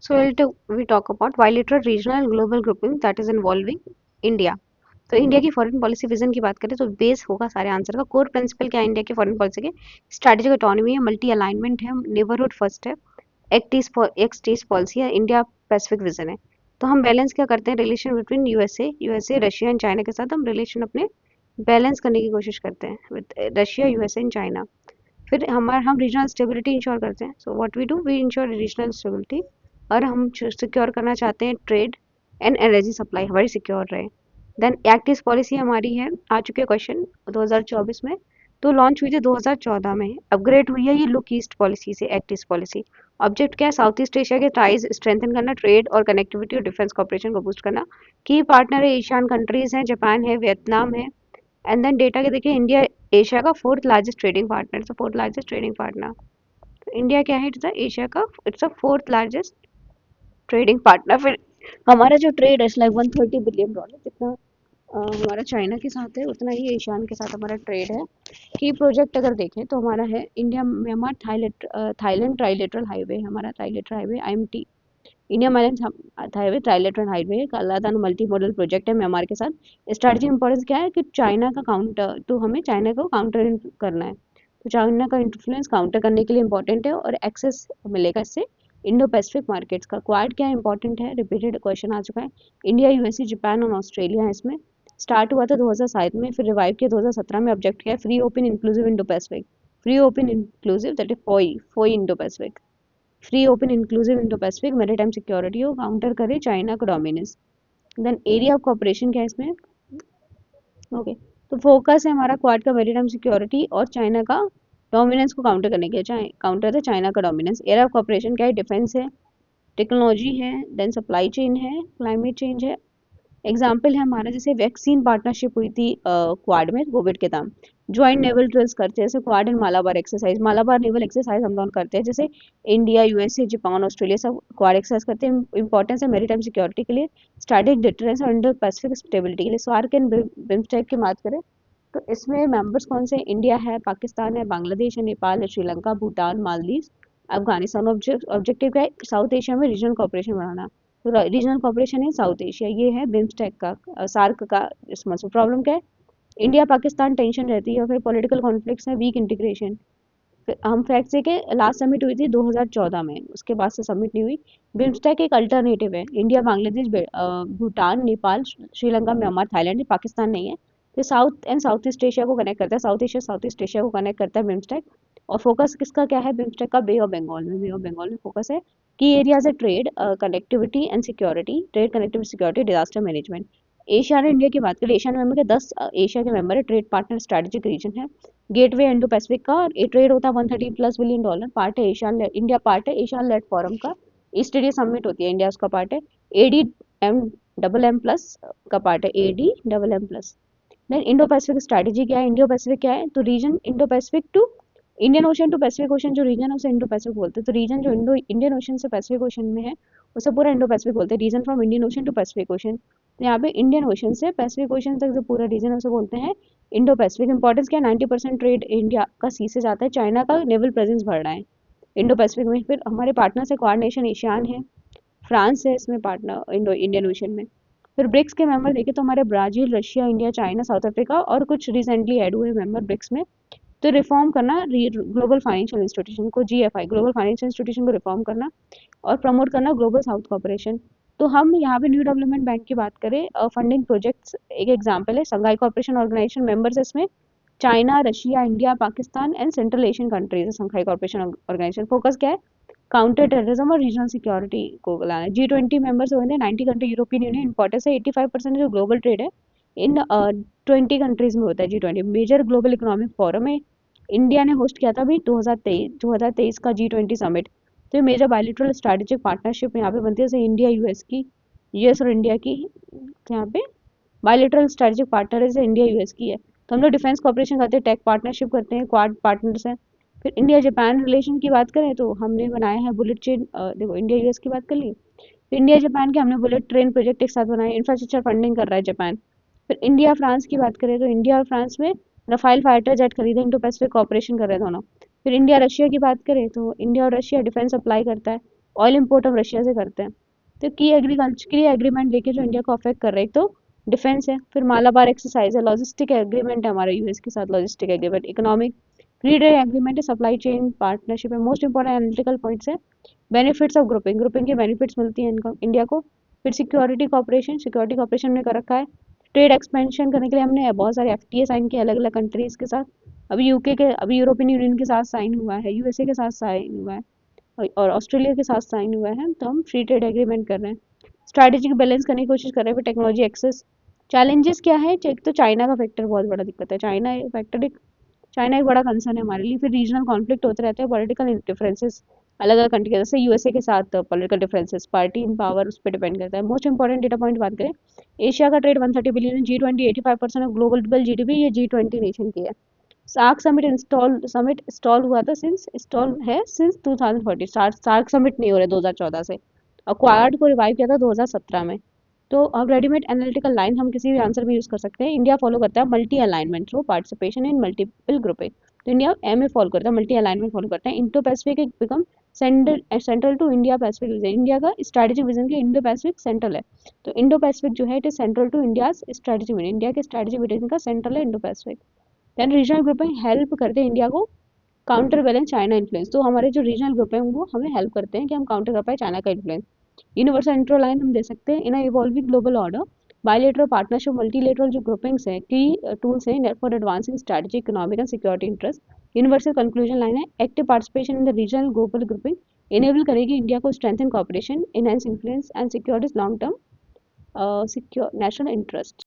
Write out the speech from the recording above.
So we talk about bilateral, regional, global grouping that is involving India. तो India की foreign policy vision की बात करें तो बेस होगा सारे आंसर का। कोर प्रिंसिपल क्या है इंडिया की फॉरेन पॉलिसी के? स्ट्रैटेजिक ऑटोनॉमी है, मल्टी अलाइनमेंट है, नेबरहुड फर्स्ट है, एक्ट ईस्ट पॉलिसी है, इंडिया पैसिफिक विजन है। तो हम बैलेंस क्या करते हैं? Relation between USA Russia and China के साथ हम रिलेशन अपने बैलेंस करने की कोशिश करते हैं with Russia, USA and China. फिर हम रीजनल स्टेबिलिटी इंश्योर करते हैं। So what we do, we ensure regional stability. और हम सिक्योर करना चाहते हैं ट्रेड एंड एनर्जी सप्लाई हमारी सिक्योर रहे। देन एक्ट ईस्ट पॉलिसी हमारी है, आ चुके क्वेश्चन 2024 में, तो लॉन्च हुई थी 2014 में, अपग्रेड हुई है ये लुक ईस्ट पॉलिसी से एक्ट ईस्ट पॉलिसी। ऑब्जेक्ट क्या है? साउथ ईस्ट एशिया के टाइज स्ट्रेंथन करना, ट्रेड और कनेक्टिविटी और डिफेंस कॉपरेशन को बूस्ट करना। की पार्टनर है एशियन कंट्रीज हैं, जापान है, वियतनाम है। एंड देन डेटा के देखिए, इंडिया एशिया का फोर्थ लार्जेस्ट ट्रेडिंग पार्टनर, तो फोर्थ लार्जेस्ट ट्रेडिंग पार्टनर। तो इंडिया क्या है? इट्स एशिया का, it's a fourth largest trading partner. फिर हमारा जो ट्रेड है लाइक $130 बिलियन, जितना हमारा चाइना के साथ है उतना ही एशियान के साथ हमारा ट्रेड है। की प्रोजेक्ट अगर देखें तो हमारा है India Myanmar Thailand trilateral highway, हमारा ट्राइलेटरल हाईवे IMT, इंडिया माइलेंस highway trilateral highway Kaladan multi modal project है म्यांमार के साथ। स्ट्रैटेजी इंपॉर्टेंस क्या है कि चाइना का काउंटर, तो हमें चाइना को काउंटर करना है, तो चाइना का इन्फ्लुएंस काउंटर करने के लिए इंपॉर्टेंट है और एक्सेस मिलेगा इससे इंडो पैसिफिक मार्केट्स का। क्वाड क्या इंपॉर्टेंट है? रिपीटेड क्वेश्चन आ चुका है। इंडिया, यूएसए, जापान और ऑस्ट्रेलिया है इसमें। स्टार्ट हुआ था 2007 में, फिर रिवाइव किया 2017 में। ऑब्जेक्ट क्या है? Free open inclusive Indo Pacific, free open inclusive, that is फोई फोई Indo Pacific, free open inclusive Indo Pacific maritime security हो, काउंटर करे चाइना का dominance. Then area of cooperation क्या है इसमें? ओके, तो फोकस है हमारा क्वाड का मैरीटाइम सिक्योरिटी और चाइना का डोमिनेंस को काउंटर करने के लिए, काउंटर है चाइना का डोमिनेंस। एरिया ऑफ कॉपरेशन क्या है? डिफेंस है, टेक्नोलॉजी है, देन सप्लाई चेन है, क्लाइमेट चेंज है। एग्जाम्पल है हमारा, जैसे वैक्सीन पार्टनरशिप हुई थी क्वाड में कोविड के टाइम। ज्वाइंट नेवल ड्रिल्स करते हैं, जैसे quad and Malabar exercise, Malabar naval exercise हम लोग करते हैं, जैसे इंडिया, यूएसए, जापान, ऑस्ट्रेलिया सब क्वाड एक्सरसाइज करते हैं। इंपॉर्टेंस है मेरीटाइम सिक्योरिटी के लिए, स्ट्रैटेजिक डिफरेंस और इंडो पैसिफिक स्टेबिलिटी के लिए। स्वार्क एंड बिम्स्टेक की बात करें तो इसमें मेंबर्स कौन से? इंडिया है, पाकिस्तान है, बांग्लादेश है, नेपाल है, श्रीलंका, भूटान, मालदीव, अफगानिस्तान। ऑब्जेक्टिव क्या है? साउथ एशिया में रीजनल कॉपरेशन बढ़ाना। तो रीजनल कॉपरेशन है साउथ एशिया, ये है बिम्स्टेक का, सार्क का। इसमें प्रॉब्लम क्या है? इंडिया पाकिस्तान टेंशन रहती है, और फिर पॉलिटिकल कॉन्फ्लिक्ट्स है, वीक इंटीग्रेशन। फिर हम फैक्ट से के लास्ट सबमिट हुई थी 2014 में, उसके बाद से सबमिट नहीं हुई। बिम्स्टेक एक अल्टरनेटिव है, India, Bangladesh, Bhutan, Nepal, Sri Lanka, Myanmar, Thailand, Pakistan नहीं है। तो south and south east Asia को कनेक्ट करता है, साउथ ईस्ट एशिया को कनेक्ट करता है बिम्स्टेक। और फोकस किसका क्या है बिम्स्टेक का? बे ऑफ बंगाल में, बे ऑफ बंगाल में फोकस है। की एरियाज है trade, connectivity and security, trade connectivity security, disaster management. Asia और इंडिया की बात करें, एशियन मेंबर के 10 एशिया के मेंबर है, ट्रेड पार्टनर स्ट्रेटेजिक रीजन है। गेटवे इंडो पैसिफिक का, और ट्रेड होता है $130+ बिलियन, पार्ट है एशियन, इंडिया पार्ट है एशियन लेड फोरम का। ईस्ट एरिया समिट होती है, इंडिया उसका पार्ट है। ADM+M का पार्ट है, ADMM+। Then Indo Pacific strategy क्या है? इंडो पैसिफिक क्या है? तो region Indo Pacific to Indian ocean to Pacific ocean, जो रीजन है उसे इंडो पैसिफिक बोलते हैं। तो रीजन जो इंडियन ओशन से पैसिफिक ओशन में है उसे पूरा इंडो पैसिफिक बोलते हैं। Region from Indian ocean to Pacific ocean, तो यहाँ पे इंडियन ओशन से पैसिफिक ओशन तक जो पूरा रीजन है उसे बोलते हैं इंडो पैसिफिक। इंपॉर्टेंस क्या है? 90% ट्रेड इंडिया का सी से जाता है, चाइना का नेवल प्रेजेंस बढ़ रहा है इंडो पैसिफिक में। फिर हमारे पार्टनर से कोऑर्डिनेशन एशियान है, फ्रांस है इसमें पार्टनर इंडो इंडियन ओशन में। फिर ब्रिक्स के मेंबर देखें तो हमारे Brazil, Russia, India, China, south Africa और कुछ रिसेंटली ऐड हुए मेंबर ब्रिक्स में। तो रिफॉर्म करना ग्लोबल फाइनेंशियल इंस्टीट्यूशन को, GFI ग्लोबल फाइनेंशियल इंस्टीट्यूशन को रिफॉर्म करना और प्रमोट करना ग्लोबल साउथ कॉपरेशन। तो हम यहाँ पे न्यू डेवलपमेंट बैंक की बात करें, फंडिंग प्रोजेक्ट्स एक एग्जांपल है। संघाई कॉपरेशन ऑर्गेनाइजेशन मेंबर्स इसमें China, Russia, India, Pakistan and central Asian countries है संघाई कॉपरेशन ऑर्गेनाइजेशन। फोकस क्या है? काउंटर टेररिज्म और रीजनल सिक्योरिटी को लाना है। G20 मेंबर्स हुए हैं 90 कंट्री, यूरोपियन यूनियन। इंपॉर्टेंस है 85% जो ग्लोबल ट्रेड है इन 20 कंट्रीज में होता है। G20 major global economic forum है, इंडिया ने होस्ट किया था अभी 2023 का G20 समिट। तो ये मेजर बायलैटरल स्ट्रैटेजिक पार्टनरशिप यहाँ पे बनती है, जैसे इंडिया यूएस की, यूएस और इंडिया की, तो यहाँ पे बायलैटरल स्ट्रैटेजिक पार्टनर है, जैसे इंडिया यूएस की है। तो हम लोग डिफेंस कॉपरेशन करते हैं, टेक पार्टनरशिप करते हैं, क्वाड पार्टनर्स हैं। फिर इंडिया जापान रिलेशन की बात करें तो हमने बनाया है बुलेट चेन, देखो इंडिया यूएस की बात कर ली, फिर इंडिया जापान के हमने बुलेट ट्रेन प्रोजेक्ट एक साथ बनाए, इंफ्रास्ट्रक्चर फंडिंग कर रहा है जापान। फिर इंडिया फ्रांस की बात करें तो इंडिया और फ्रांस में रफाइल फाइटर जेट खरीदे, इंडो पैसिफिक कॉपरेशन कर रहे हैं दोनों। फिर इंडिया रशिया की बात करें तो इंडिया और रशिया डिफेंस सप्लाई करता है ऑयल इम्पोर्ट हम रशिया से करते हैं। तो की एग्रीकल्चर की एग्रीमेंट देखिए जो इंडिया को अफेक्ट कर रहे हैं, तो डिफेंस है, फिर मालाबार एक्सरसाइज है, लॉजिस्टिक एग्रीमेंट है हमारे यूएस के साथ, logistic agreement, economic free trade agreement है, सप्लाई चेन पार्टनरशिप है। मोस्ट इंपॉर्टेंट एनालिटिकल पॉइंट्स है, बेनिफिट्स ऑफ ग्रुपिंग, ग्रुपिंग के बेनिफिट्स मिलती हैं इनको इंडिया को। फिर सिक्योरिटी कॉपरेशन, सिक्योरिटी कॉपरेशन में कर रखा है। ट्रेड एक्सपेंशन करने के लिए हमने बहुत सारे एफटीए साइन किए अलग अलग कंट्रीज के साथ। अभी यूरोपियन यूनियन के साथ साइन हुआ है, यूएसए के साथ साइन हुआ है, और ऑस्ट्रेलिया के साथ साइन हुआ है। तो हम फ्री ट्रेड एग्रीमेंट कर रहे हैं। स्ट्रैटेजिक बैलेंस करने की कोशिश कर रहे हैं, फिर टेक्नोलॉजी एक्सेस। चैलेंजेस क्या है, एक तो चाइना का फैक्टर बहुत बड़ा दिक्कत है, चाइना एक बड़ा कंसर्न है हमारे लिए। फिर रीजनल कॉन्फ्लिक्ट होते रहते हैं, पॉलिटिकल डिफरेंसेस अलग अलग कंट्री के, जैसे यूएसए के साथ पॉलिटिकल डिफरेंसेस, पार्टी इन पावर उस पर डिपेंड करता है। मोस्ट इंपॉर्टेंट डेटा पॉइंट बात करें, एशिया का trade 130 billion, G20 85% of global GDP, ये G20 नेशन की है। सार्क समिट इंस्टॉल हुआ था, सिंस इंस्टॉल है सिंस 2014। सार्क समिट नहीं हो रहे 2014 से, और क्वाड को रिवाइव किया था 2017 में। तो अब रेडीमेड एनालिटिकल लाइन हम किसी भी आंसर में यूज कर सकते हैं। इंडिया फॉलो करता है multi alignment through participation in multiple grouping. तो इंडिया एम ए फॉलो करता है, मल्टी अलाइनमेंट फॉलो करता है। Indo Pacific become central to India Pacific vision, India का स्ट्रैटेजिक विजन के इंडो पैसिफिक सेंट्रल है। तो इंडो पैसिफिक जो है it is central to India strategic vision, India के स्ट्रैटेजिक विजन का सेंट्रल है Indo Pacific. Then regional grouping help करते हैं इंडिया को काउंटर बैलेंस चाइना इन्फ्लुएंस। तो हमारे जो रीजनल ग्रुप है वो हमें हेल्प करते हैं कि हम काउंटर कर पाए चाइना का इन्फ्लुएंस। यूनिवर्सल इंट्रो लाइन हम दे सकते हैं, in evolving global order bilateral partnership multilateral जो ग्रुपिंग्स हैं की टूल्स हैं for advancing strategy economic and security interest. Universal conclusion line है, active participation in the regional global grouping enable करेगी इंडिया को strengthen cooperation, enhance influence and securities long term secure national interest.